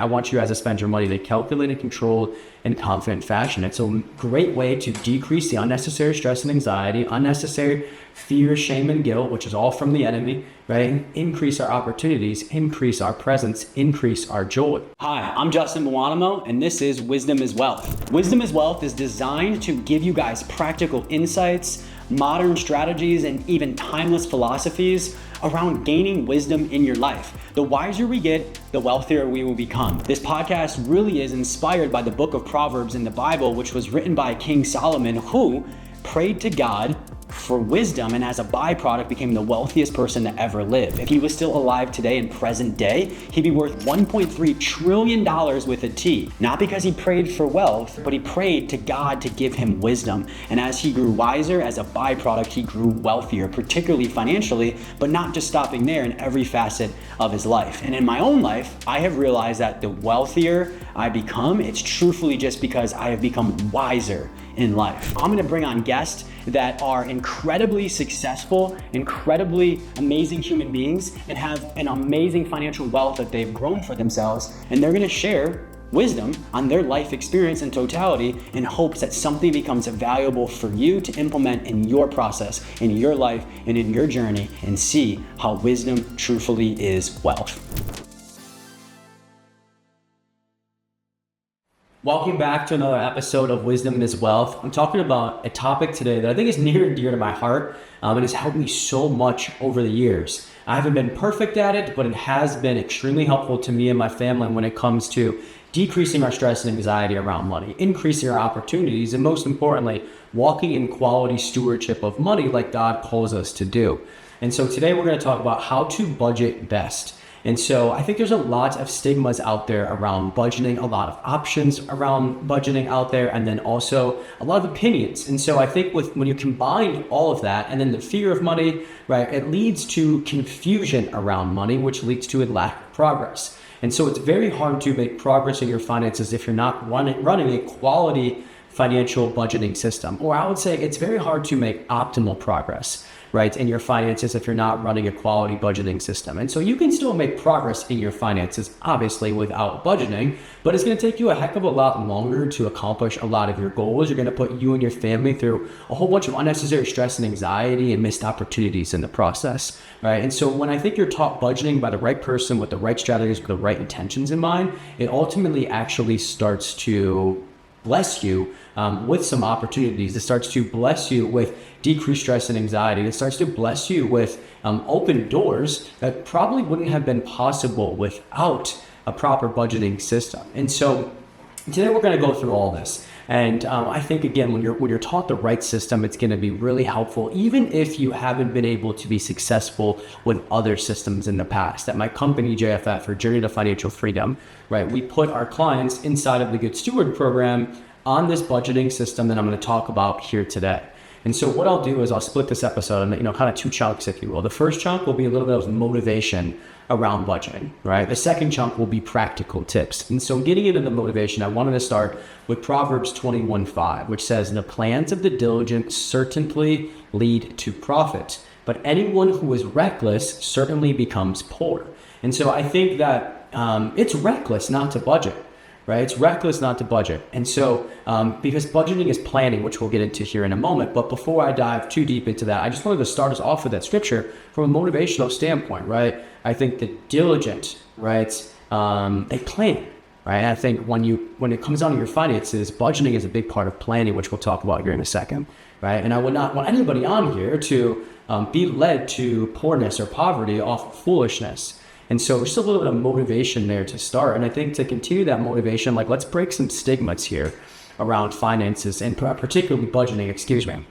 I want you guys to spend your money in a calculated, controlled, and confident fashion. It's a great way to decrease the unnecessary stress and anxiety, unnecessary fear, shame, and guilt, which is all from the enemy, right? Increase our opportunities, increase our presence, increase our joy. Hi, I'm Justin Buonamo, and this is Wisdom is Wealth. Wisdom is Wealth is designed to give you guys practical insights, modern strategies, and even timeless philosophies around gaining wisdom in your life. The wiser we get, the wealthier we will become. This podcast really is inspired by the book of Proverbs in the Bible, which was written by King Solomon, who prayed to God for wisdom and as a byproduct became the wealthiest person to ever live. If he was still alive today in present day, he'd be worth $1.3 trillion with a T. Not because he prayed for wealth, but he prayed to God to give him wisdom. And as he grew wiser, as a byproduct, he grew wealthier, particularly financially, but not just stopping there, in every facet of his life. And in my own life, I have realized that the wealthier I become, it's truthfully just because I have become wiser in life. I'm gonna bring on guests that are incredibly successful, incredibly amazing human beings, and have an amazing financial wealth that they've grown for themselves. And they're gonna share wisdom on their life experience in totality in hopes that something becomes valuable for you to implement in your process, in your life, and in your journey, and see how wisdom truthfully is wealth. Welcome back to another episode of Wisdom is Wealth. I'm talking about a topic today that I think is near and dear to my heart, and has helped me so much over the years. I haven't been perfect at it, but it has been extremely helpful to me and my family when it comes to decreasing our stress and anxiety around money, increasing our opportunities, and most importantly, walking in quality stewardship of money like God calls us to do. And so today we're going to talk about how to budget best. And so I think there's a lot of stigmas out there around budgeting, a lot of options around budgeting out there, and then also a lot of opinions. And so I think when you combine all of that and then the fear of money, right, it leads to confusion around money, which leads to a lack of progress. And so it's very hard to make progress in your finances if you're not running a quality financial budgeting system. Or I would say it's very hard to make optimal progress, right, in your finances if you're not running a quality budgeting system. And so you can still make progress in your finances, obviously, without budgeting, but it's going to take you a heck of a lot longer to accomplish a lot of your goals. You're going to put you and your family through a whole bunch of unnecessary stress and anxiety and missed opportunities in the process, right? And so when I think you're taught budgeting by the right person with the right strategies, with the right intentions in mind, it ultimately actually starts to bless you with some opportunities. It starts to bless you with decreased stress and anxiety. It starts to bless you with open doors that probably wouldn't have been possible without a proper budgeting system. And so today we're going to go through all this. And I think, again, when you're taught the right system, it's going to be really helpful, even if you haven't been able to be successful with other systems in the past. At my company, JFF, or Journey to Financial Freedom, right, we put our clients inside of the Good Steward program on this budgeting system that I'm going to talk about here today. And so what I'll do is I'll split this episode into, kind of two chunks, if you will. The first chunk will be a little bit of motivation around budgeting, right? The second chunk will be practical tips. And so getting into the motivation, I wanted to start with Proverbs 21:5, which says, "The plans of the diligent certainly lead to profit, but anyone who is reckless certainly becomes poor." And so I think that it's reckless not to budget. Right? It's reckless not to budget. And so, because budgeting is planning, which we'll get into here in a moment, but before I dive too deep into that, I just wanted to start us off with that scripture from a motivational standpoint, right? I think the diligent, right, they plan, right? I think when it comes down to your finances, budgeting is a big part of planning, which we'll talk about here in a second, right? And I would not want anybody on here to be led to poorness or poverty off of foolishness. And so just a little bit of motivation there to start. And I think to continue that motivation, let's break some stigmas here around finances and particularly budgeting,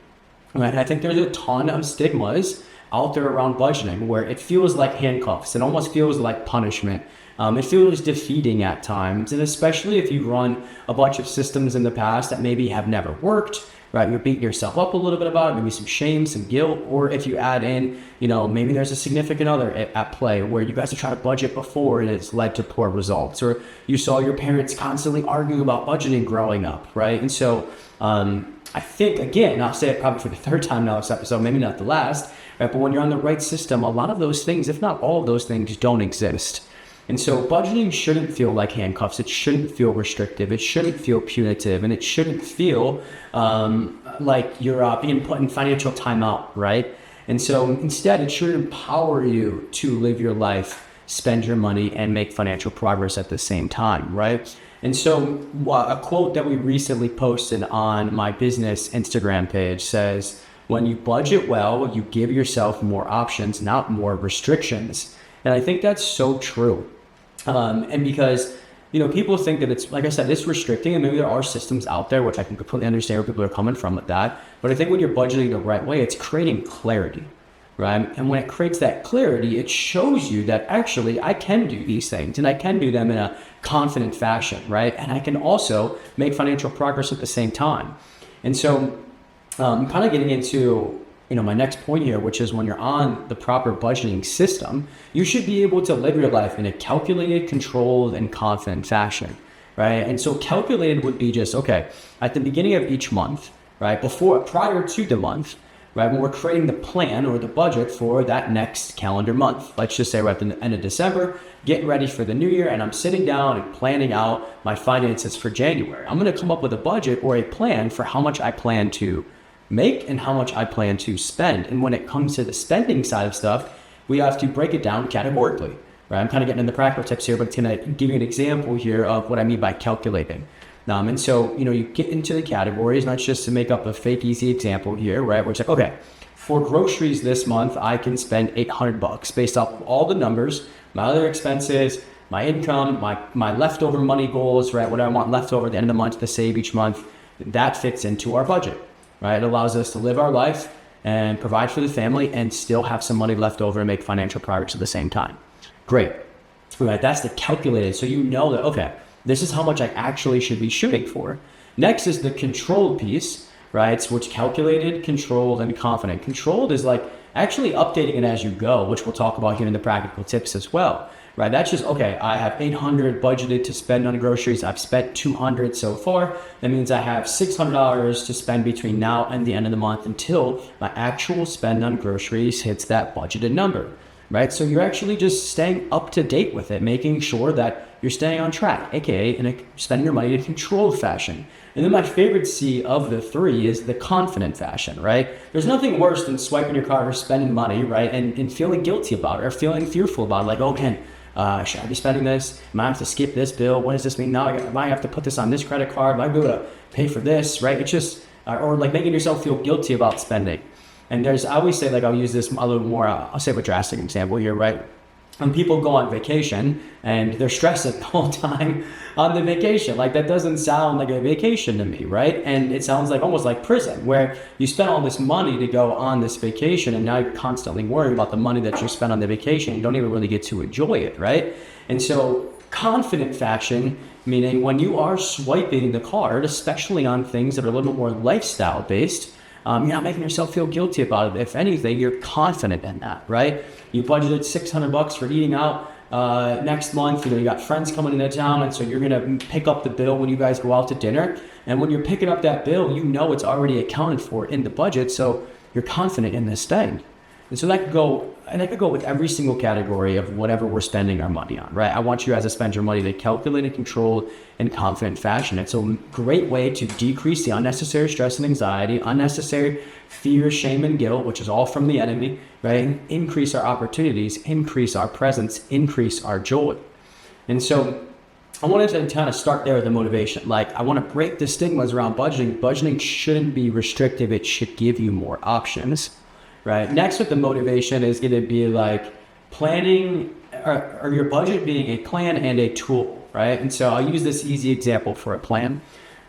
Right? I think there's a ton of stigmas out there around budgeting where it feels like handcuffs. It almost feels like punishment. It feels defeating at times. And especially if you run a bunch of systems in the past that maybe have never worked, right? You're beating yourself up a little bit about it, maybe some shame, some guilt, or if you add in, maybe there's a significant other at play where you guys have tried to budget before and it's led to poor results, or you saw your parents constantly arguing about budgeting growing up, right? And so I think, again, I'll say it probably for the third time now this episode, maybe not the last, right? But when you're on the right system, a lot of those things, if not all of those things, don't exist. And so budgeting shouldn't feel like handcuffs. It shouldn't feel restrictive. It shouldn't feel punitive, and it shouldn't feel like you're being put in financial timeout, right? And so instead, it should empower you to live your life, spend your money, and make financial progress at the same time, right? And so a quote that we recently posted on my business Instagram page says, when you budget well, you give yourself more options, not more restrictions. And I think that's so true. And because, people think that it's, like I said, it's restricting, and maybe there are systems out there, which I can completely understand where people are coming from with that. But I think when you're budgeting the right way, it's creating clarity, right? And when it creates that clarity, it shows you that actually I can do these things, and I can do them in a confident fashion, right? And I can also make financial progress at the same time. And so I'm kind of getting into my next point here, which is when you're on the proper budgeting system, you should be able to live your life in a calculated, controlled, and confident fashion, right? And so calculated would be just, okay, at the beginning of each month, right, prior to the month, right, when we're creating the plan or the budget for that next calendar month. Let's just say we're at the end of December, getting ready for the new year, and I'm sitting down and planning out my finances for January. I'm going to come up with a budget or a plan for how much I plan to make and how much I plan to spend. And when it comes to the spending side of stuff, we have to break it down categorically, right? I'm kind of getting into the practical tips here, but it's going to give you an example here of what I mean by calculating. And so, you get into the categories, not just to make up a fake easy example here, right? Where it's like, okay, for groceries this month, I can spend $800 based off of all the numbers, my other expenses, my income, my leftover money goals, right? What I want left over at the end of the month to save each month, that fits into our budget. Right? It allows us to live our life and provide for the family and still have some money left over and make financial progress at the same time. Great. Right? That's the calculated. So you know that, okay, this is how much I actually should be shooting for. Next is the controlled piece, right? Which calculated, controlled, and confident. Controlled is like actually updating it as you go, which we'll talk about here in the practical tips as well. Right? That's just, okay, I have $800 budgeted to spend on groceries. I've spent $200 so far. That means I have $600 to spend between now and the end of the month until my actual spend on groceries hits that budgeted number, right? So you're actually just staying up to date with it, making sure that you're staying on track, aka spending your money in a controlled fashion. And then my favorite C of the three is the confident fashion, right? There's nothing worse than swiping your card or spending money, right? And feeling guilty about it or feeling fearful about it, like, oh man, should I be spending this? Am I have to skip this bill? What does this mean now? Am I have to put this on this credit card? Am I able to pay for this? Right? It's just, or like making yourself feel guilty about spending. And I always say, like, I'll use this a little more, I'll say a drastic example here, right? When people go on vacation and they're stressing the whole time on the vacation, like that doesn't sound like a vacation to me, right? And it sounds like almost like prison, where you spend all this money to go on this vacation and now you're constantly worrying about the money that you spent on the vacation. You don't even really get to enjoy it, right? And so confident fashion, meaning when you are swiping the card, especially on things that are a little bit more lifestyle based, you're not making yourself feel guilty about it. If anything, you're confident in that, right? You budgeted $600 for eating out next month. You got friends coming into town, and so you're gonna pick up the bill when you guys go out to dinner. And when you're picking up that bill, it's already accounted for in the budget, so you're confident in this thing. And so that could go with every single category of whatever we're spending our money on, right? I want you guys to spend your money in a calculated, controlled, and confident fashion. It's a great way to decrease the unnecessary stress and anxiety, unnecessary fear, shame, and guilt, which is all from the enemy, right? Increase our opportunities, increase our presence, increase our joy. And so I wanted to kind of start there with the motivation. Like, I want to break the stigmas around budgeting. Budgeting shouldn't be restrictive. It should give you more options. Right. Next with the motivation is going to be like planning or your budget being a plan and a tool. Right. And so I'll use this easy example for a plan.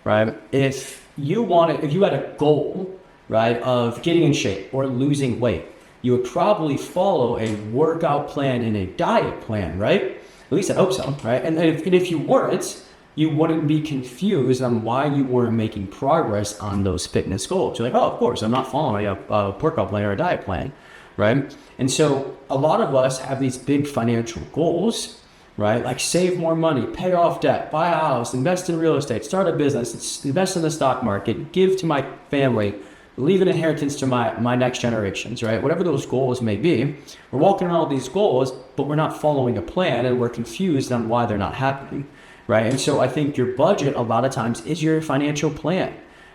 Right. If you had a goal, right, of getting in shape or losing weight, you would probably follow a workout plan and a diet plan. Right. At least I hope so. Right. And if you weren't, you wouldn't be confused on why you weren't making progress on those fitness goals. You're like, oh, of course, I'm not following a workout plan or a diet plan, right? And so a lot of us have these big financial goals, right? Like save more money, pay off debt, buy a house, invest in real estate, start a business, invest in the stock market, give to my family, leave an inheritance to my next generations, right? Whatever those goals may be, we're walking around with these goals, but we're not following a plan and we're confused on why they're not happening, right? And so I think your budget a lot of times is your financial plan,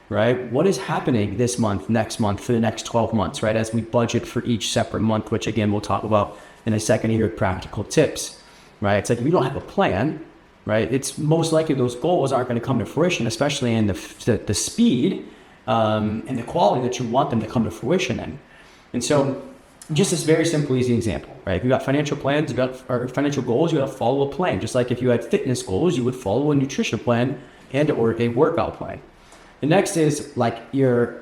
right? What is happening this month, next month, for the next 12 months, right? As we budget for each separate month, which again, we'll talk about in a second here with practical tips, right? It's like if you don't have a plan, right? It's most likely those goals aren't going to come to fruition, especially in the speed and the quality that you want them to come to fruition in. And so just this very simple, easy example, right? If you got financial plans, or financial goals, you got to follow a plan. Just like if you had fitness goals, you would follow a nutrition plan and or a workout plan. The next is like your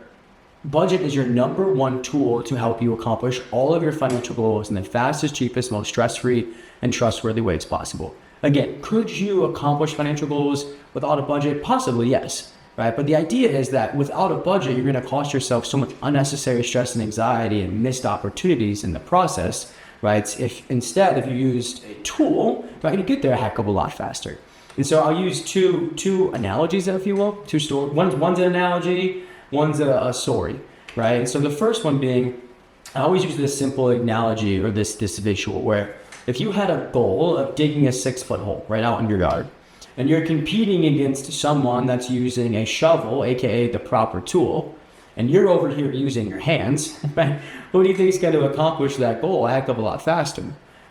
budget is your number one tool to help you accomplish all of your financial goals in the fastest, cheapest, most stress-free and trustworthy ways possible. Again, could you accomplish financial goals without a budget? Possibly, yes. Right? But the idea is that without a budget, you're going to cost yourself so much unnecessary stress and anxiety and missed opportunities in the process, right? If you used a tool, right, you get there a heck of a lot faster. And so I'll use two analogies, if you will, two stories. One's an analogy, one's a story, right? And so the first one being, I always use this simple analogy or this visual where if you had a goal of digging a 6-foot hole right out in your yard, and you're competing against someone that's using a shovel, aka the proper tool, and you're over here using your hands, right? Who do you think is going to accomplish that goal a heck of a lot faster?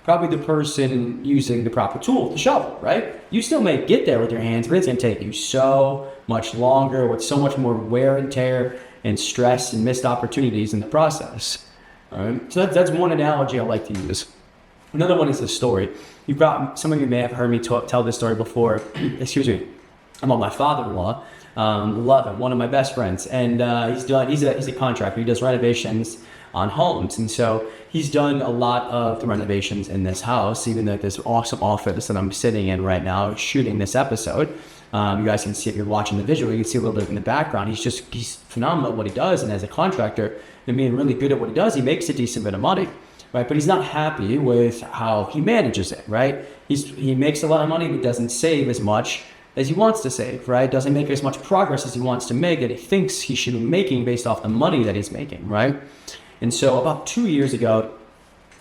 Probably the person using the proper tool, the shovel, right? You still may get there with your hands, but it's going to take you so much longer with so much more wear and tear and stress and missed opportunities in the process. All right? So that's one analogy I like to use. Another one is the story. Some of you may have heard me tell this story before. Excuse me. About my father-in-law, love him, one of my best friends, and he's a contractor. He does renovations on homes, and so he's done a lot of the renovations in this house. Even though this awesome office that I'm sitting in right now, shooting this episode, you guys can see if you're watching the visual, you can see a little bit in the background. He's phenomenal at what he does, and as a contractor, and being really good at what he does, he makes a decent bit of money. Right, but he's not happy with how he manages it, right? He makes a lot of money, but doesn't save as much as he wants to save, right? Doesn't make as much progress as he wants to make that he thinks he should be making based off the money that he's making, right? And so about 2 years ago,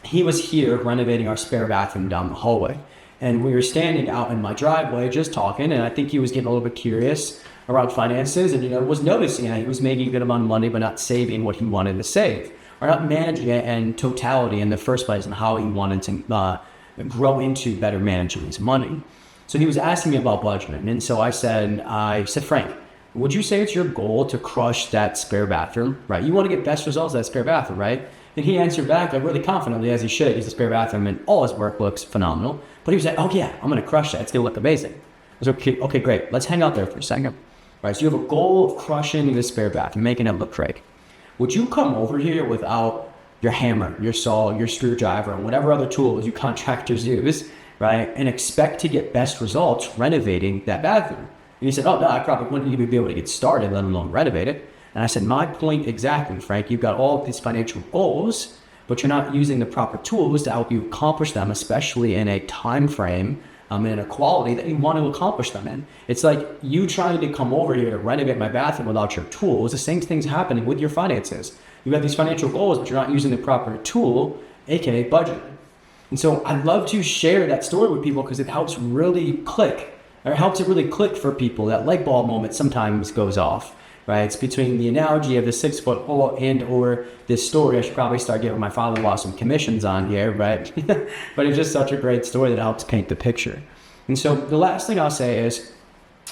he was here renovating our spare bathroom down the hallway. And we were standing out in my driveway just talking, and I think he was getting a little bit curious around finances and, was noticing that he was making a good amount of money, but not saving what he wanted to save, or not managing it in totality in the first place and how he wanted to grow into better managing his money. So he was asking me about budgeting. And so I said, Frank, would you say it's your goal to crush that spare bathroom, right? You want to get best results at that spare bathroom, right? And he answered back like really confidently, as he should. He's a spare bathroom and all his work looks phenomenal. But he was like, oh yeah, I'm going to crush that. It's going to look amazing. I was like, okay, great. Let's hang out there for a second. Right, so you have a goal of crushing the spare bathroom, making it look great. Would you come over here without your hammer, your saw, your screwdriver, and whatever other tools you contractors use, right, and expect to get best results renovating that bathroom? And he said, oh, no, I probably wouldn't even be able to get started, let alone renovate it. And I said, my point exactly, Frank. You've got all of these financial goals, but you're not using the proper tools to help you accomplish them, especially in a time frame and in a quality that you want to accomplish them in. It's like you trying to come over here to renovate my bathroom without your tools. The same thing's happening with your finances. You have these financial goals, but you're not using the proper tool, aka budget. And so I love to share that story with people because it helps really click, or it helps it really click for people. That light bulb moment sometimes goes off, right? It's between the analogy of the 6-foot hole and or this story. I should probably start giving my father-in-law some commissions on here, right? But it's just such a great story that helps paint the picture. And so the last thing I'll say is,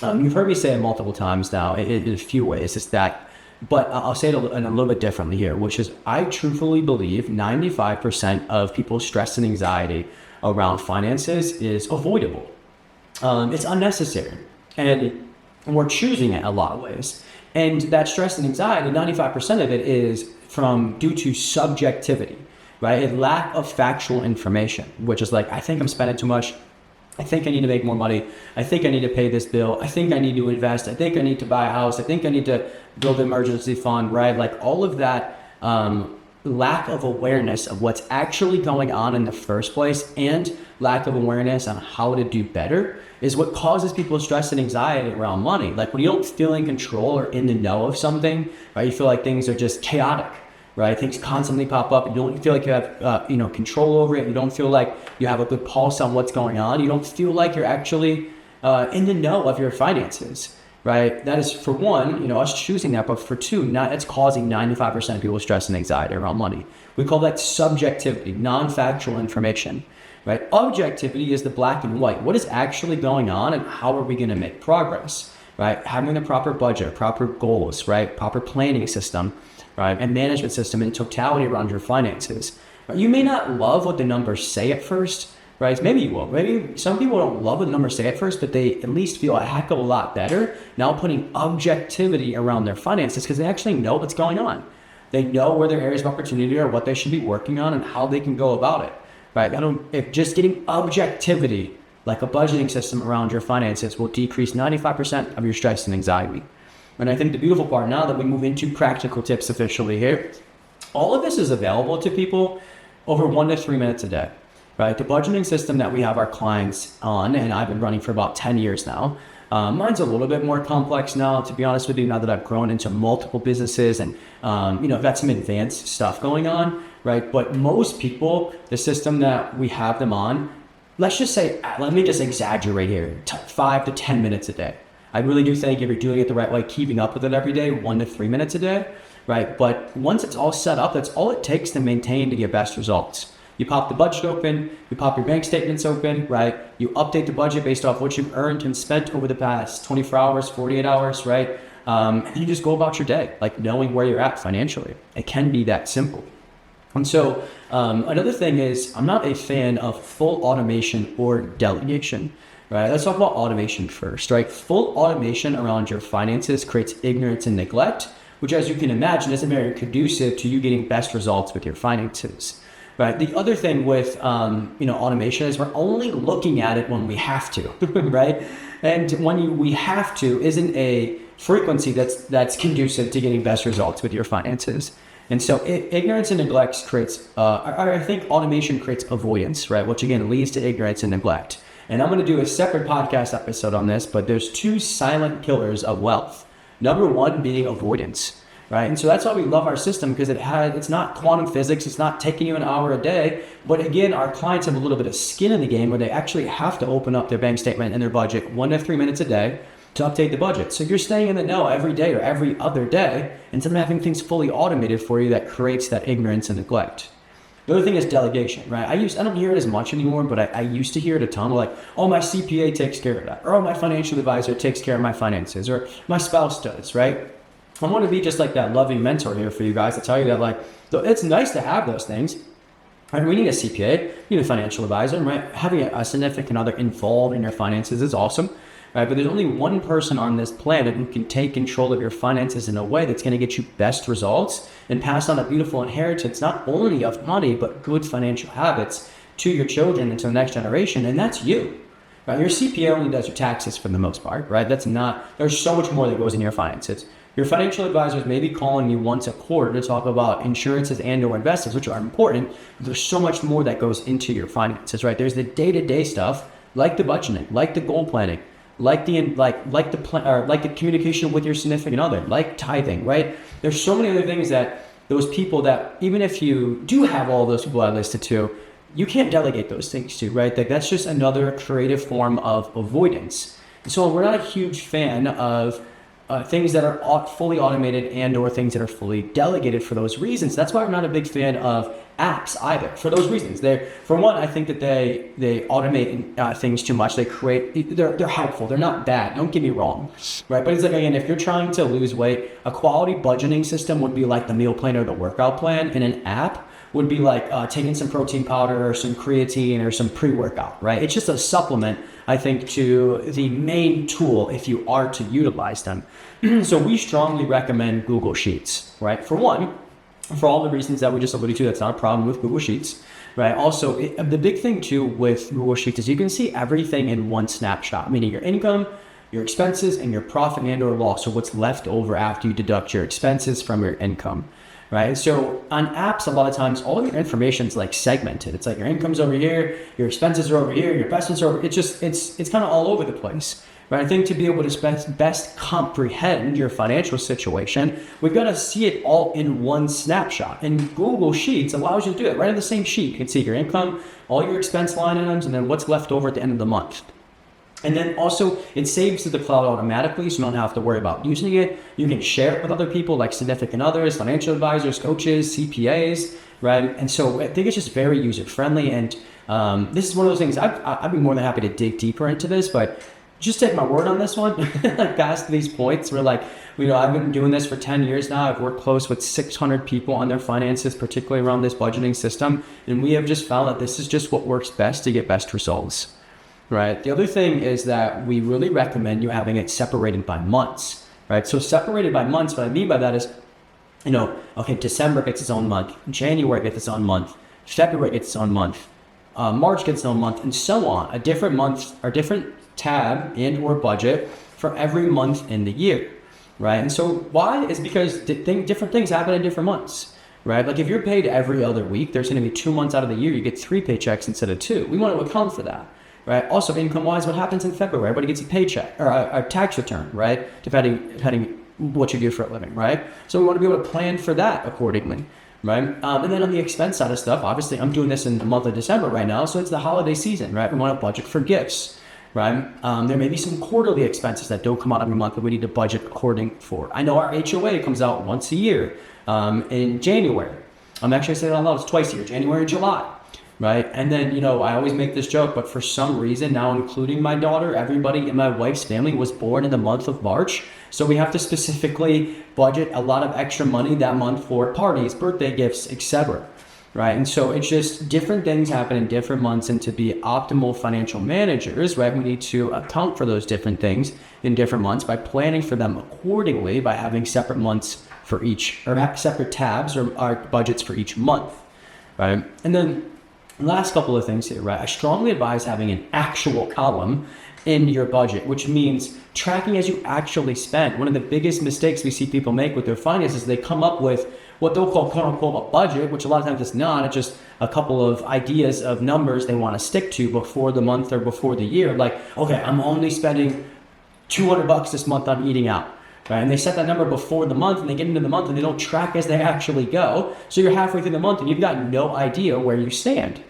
you've heard me say it multiple times now in a few ways, is that, but I'll say it in a little bit differently here, which is I truthfully believe 95% of people's stress and anxiety around finances is avoidable. It's unnecessary, and we're choosing it a lot of ways. And that stress and anxiety, 95% of it is due to subjectivity, right? A lack of factual information, which is like, I think I'm spending too much. I think I need to make more money. I think I need to pay this bill. I think I need to invest. I think I need to buy a house. I think I need to build an emergency fund, right? Like all of that lack of awareness of what's actually going on in the first place and lack of awareness on how to do better is what causes people stress and anxiety around money. Like when you don't feel in control or in the know of something, right? You feel like things are just chaotic, right? Things constantly pop up. You don't feel like you have, control over it. You don't feel like you have a good pulse on what's going on. You don't feel like you're actually in the know of your finances, right? That is for one, us choosing that, but for two, it's causing 95% of people's stress and anxiety around money. We call that subjectivity, non-factual information, right? Objectivity is the black and white. What is actually going on and how are we going to make progress, right? Having a proper budget, proper goals, right? Proper planning system, right? And management system in totality around your finances. You may not love what the numbers say at first, right? Maybe you will. Maybe some people don't love what the numbers say at first, but they at least feel a heck of a lot better now putting objectivity around their finances because they actually know what's going on. They know where their areas of opportunity are, what they should be working on, and how they can go about it, right? If just getting objectivity, like a budgeting system around your finances, will decrease 95% of your stress and anxiety. And I think the beautiful part now that we move into practical tips officially here, all of this is available to people over 1 to 3 minutes a day. Right, the budgeting system that we have our clients on, and I've been running for about 10 years now. Mine's a little bit more complex now, to be honest with you, now that I've grown into multiple businesses and, I've got some advanced stuff going on, right? But most people, the system that we have them on, let me just exaggerate here, 5 to 10 minutes a day. I really do think if you're doing it the right way, keeping up with it every day, 1 to 3 minutes a day, right? But once it's all set up, that's all it takes to maintain to get best results. You pop the budget open, you pop your bank statements open, right? You update the budget based off what you've earned and spent over the past 24 hours, 48 hours, right? And you just go about your day, like knowing where you're at financially. It can be that simple. And so another thing is I'm not a fan of full automation or delegation, right? Let's talk about automation first, right? Full automation around your finances creates ignorance and neglect, which as you can imagine isn't very conducive to you getting best results with your finances. Right. The other thing with, automation is we're only looking at it when we have to, right? And when we have to isn't a frequency that's conducive to getting best results with your finances. And so ignorance and neglect creates, I think automation creates avoidance, right? Which again leads to ignorance and neglect. And I'm going to do a separate podcast episode on this, but there's 2 silent killers of wealth. Number 1 being avoidance. Right. And so that's why we love our system because it's not quantum physics. It's not taking you an hour a day. But again, our clients have a little bit of skin in the game where they actually have to open up their bank statement and their budget 1 to 3 minutes a day to update the budget. So you're staying in the know every day or every other day instead of having things fully automated for you that creates that ignorance and neglect. The other thing is delegation, right? I don't hear it as much anymore, but I used to hear it a ton. Like, oh, my CPA takes care of that. Or, oh, my financial advisor takes care of my finances. Or my spouse does, right? I want to be just like that loving mentor here for you guys to tell you that, like, it's nice to have those things. Right? We need a CPA, we need a financial advisor, right? Having a significant other involved in your finances is awesome, right? But there's only one person on this planet who can take control of your finances in a way that's going to get you best results and pass on a beautiful inheritance, not only of money, but good financial habits to your children and to the next generation, and that's you. Right? Your CPA only does your taxes for the most part, right? There's so much more that goes into your finances. Your financial advisors may be calling you once a quarter to talk about insurances and or investments, which are important. But there's so much more that goes into your finances, right? There's the day-to-day stuff, like the budgeting, like the goal planning, like the communication with your significant other, like tithing, right? There's so many other things that those people that, even if you do have all those people I listed to, you can't delegate those things to, right? Like that's just another creative form of avoidance. So we're not a huge fan of things that are fully automated and or things that are fully delegated for those reasons. That's why I'm not a big fan of apps either, for those reasons. For one, I think that they automate things too much. They're helpful. They're not bad. Don't get me wrong, right? But it's like, again, if you're trying to lose weight, a quality budgeting system would be like the meal plan or the workout plan, and an app would be like taking some protein powder or some creatine or some pre-workout, right? It's just a supplement, I think, to the main tool if you are to utilize them. So we strongly recommend Google Sheets, right? For one, for all the reasons that we just alluded to, that's not a problem with Google Sheets, right? Also, the big thing too with Google Sheets is you can see everything in one snapshot, meaning your income, your expenses, and your profit and or loss, so what's left over after you deduct your expenses from your income. right? So on apps, a lot of times, all your information is like segmented. It's like your income's over here, your expenses are over here, your investments are over. It's kind of all over the place, right? I think to be able to best comprehend your financial situation, we've got to see it all in one snapshot. And Google Sheets allows you to do it right in the same sheet. You can see your income, all your expense line items, and then what's left over at the end of the month. And then also it saves to the cloud automatically, so you don't have to worry about using it. You can share it with other people like significant others, financial advisors, coaches, CPAs, right? And so I think it's just very user friendly. And this is one of those things I'd be more than happy to dig deeper into this, but just take my word on this one. Like past these points, we're like, I've been doing this for 10 years now. I've worked close with 600 people on their finances, particularly around this budgeting system. And we have just found that this is just what works best to get best results. Right. The other thing is that we really recommend you having it separated by months, right? So separated by months, what I mean by that is, December gets its own month, January gets its own month, February gets its own month, March gets its own month, and so on. A different month or different tab and or budget for every month in the year, right? And so why is because different things happen in different months. Right? Like if you're paid every other week, there's going to be 2 months out of the year, you get 3 paychecks instead of 2. We want to account for that. Right. Also, income-wise, what happens in February? Everybody gets a paycheck or a tax return, right? Depending what you do for a living, right? So we want to be able to plan for that accordingly, right? And then on the expense side of stuff, obviously, I'm doing this in the month of December right now, so it's the holiday season, right? We want to budget for gifts, right? There may be some quarterly expenses that don't come out every month that we need to budget according for. I know our HOA comes out once a year in January. I'm actually saying it out loud, it's twice a year, January and July. Right. And then, I always make this joke, but for some reason now, including my daughter, everybody in my wife's family was born in the month of March. So we have to specifically budget a lot of extra money that month for parties, birthday gifts, etc. Right. And so it's just different things happen in different months. And to be optimal financial managers, right, we need to account for those different things in different months by planning for them accordingly, by having separate months for each, or separate tabs or our budgets for each month. Right. And then last couple of things here, right? I strongly advise having an actual column in your budget, which means tracking as you actually spend. One of the biggest mistakes we see people make with their finances, they come up with what they'll call quote unquote a budget, which a lot of times it's not. It's just a couple of ideas of numbers they want to stick to before the month or before the year. Like, okay, I'm only spending $200 this month on eating out. Right? And they set that number before the month and they get into the month and they don't track as they actually go. So you're halfway through the month and you've got no idea where you stand.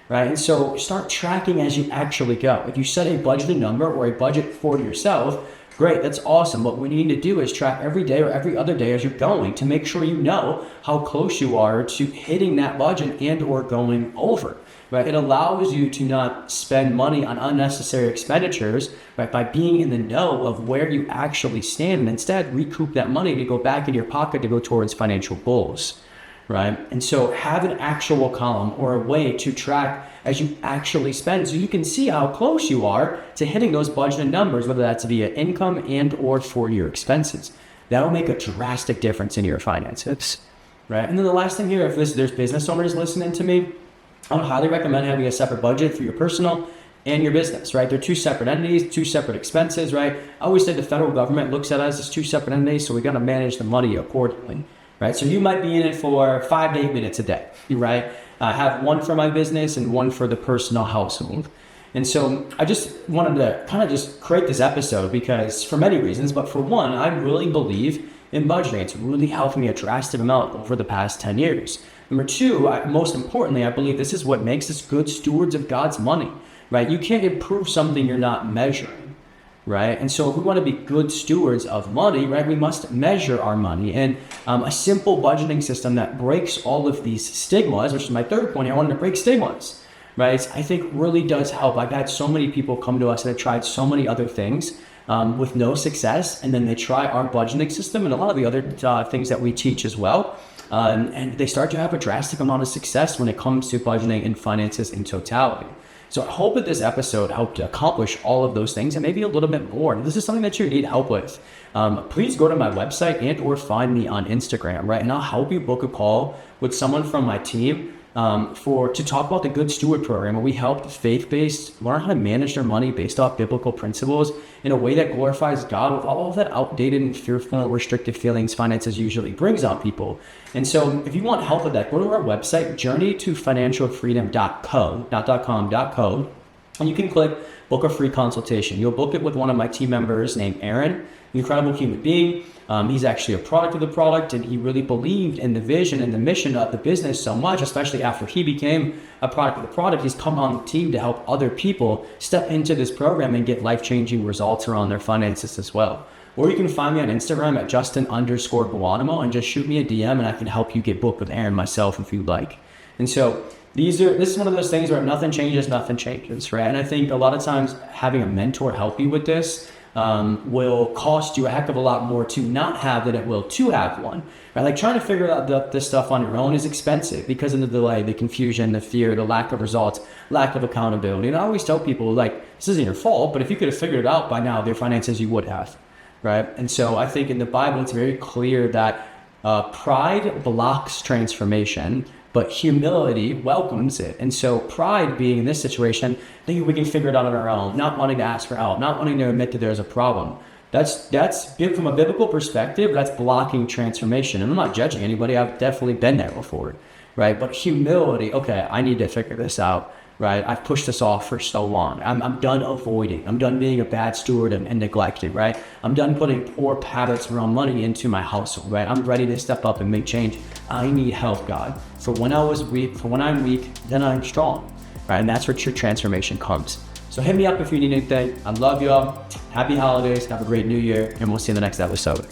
Right? And so start tracking as you actually go. If you set a budgeted number or a budget for yourself, great, that's awesome. What we need to do is track every day or every other day as you're going to make sure you know how close you are to hitting that budget and or going over. Right? It allows you to not spend money on unnecessary expenditures, right, by being in the know of where you actually stand and instead recoup that money to go back in your pocket to go towards financial goals. Right? And so have an actual column or a way to track as you actually spend so you can see how close you are to hitting those budgeted numbers, whether that's via income and or for your expenses. That'll make a drastic difference in your finances. Right? And then the last thing here, if there's business owners listening to me, I would highly recommend having a separate budget for your personal and your business, right? They're 2 separate entities, 2 separate expenses, right? I always say the federal government looks at us as 2 separate entities, so we got to manage the money accordingly. Right, so you might be in it for 5 to 8 minutes a day, right? I have one for my business and one for the personal household. And so I just wanted to kind of just create this episode because for many reasons, but for one, I really believe in budgeting. It's really helped me a drastic amount over the past 10 years. Number 2, most importantly, I believe this is what makes us good stewards of God's money, right? You can't improve something you're not measuring. Right? And so if we want to be good stewards of money, right, we must measure our money. And a simple budgeting system that breaks all of these stigmas, which is my third point, I wanted to break stigmas, right, I think really does help. I've had so many people come to us that have tried so many other things with no success, and then they try our budgeting system and a lot of the other things that we teach as well. And they start to have a drastic amount of success when it comes to budgeting and finances in totality. So I hope that this episode helped accomplish all of those things and maybe a little bit more. If this is something that you need help with, please go to my website and or find me on Instagram, right? And I'll help you book a call with someone from my team to talk about the Good Steward program, where we help faith-based learn how to manage their money based off biblical principles in a way that glorifies God with all of that outdated and fearful, restrictive feelings finances usually brings on people. And so if you want help with that, go to our website, journeytofinancialfreedom.co, not .com, .co, and you can click book a free consultation. You'll book it with one of my team members named Aaron, an incredible human being. He's actually a product of the product, and he really believed in the vision and the mission of the business so much, especially after he became a product of the product. He's come on the team to help other people step into this program and get life-changing results around their finances as well. Or you can find me on Instagram at Justin_Guanimo and just shoot me a DM, and I can help you get booked with Aaron myself if you'd like. And so this is one of those things where if nothing changes, right? And I think a lot of times having a mentor help you with this will cost you a heck of a lot more to not have than it will to have one, right? Like trying to figure out this stuff on your own is expensive because of the delay, the confusion, the fear, the lack of results, lack of accountability. And I always tell people, like, this isn't your fault, but if you could have figured it out by now, their finances, you would have, right? And so I think in the Bible, it's very clear that pride blocks transformation, but humility welcomes it. And so pride being in this situation, thinking we can figure it out on our own, not wanting to ask for help, not wanting to admit that there's a problem. That's from a biblical perspective, that's blocking transformation. And I'm not judging anybody. I've definitely been there before, right? But humility, okay, I need to figure this out, right? I've pushed this off for so long. I'm done avoiding. I'm done being a bad steward and neglecting, right? I'm done putting poor habits around money into my household, right? I'm ready to step up and make change. I need help, God. For when I'm weak, then I'm strong, right? And that's where your transformation comes. So hit me up if you need anything. I love you all. Happy holidays. Have a great new year. And we'll see you in the next episode.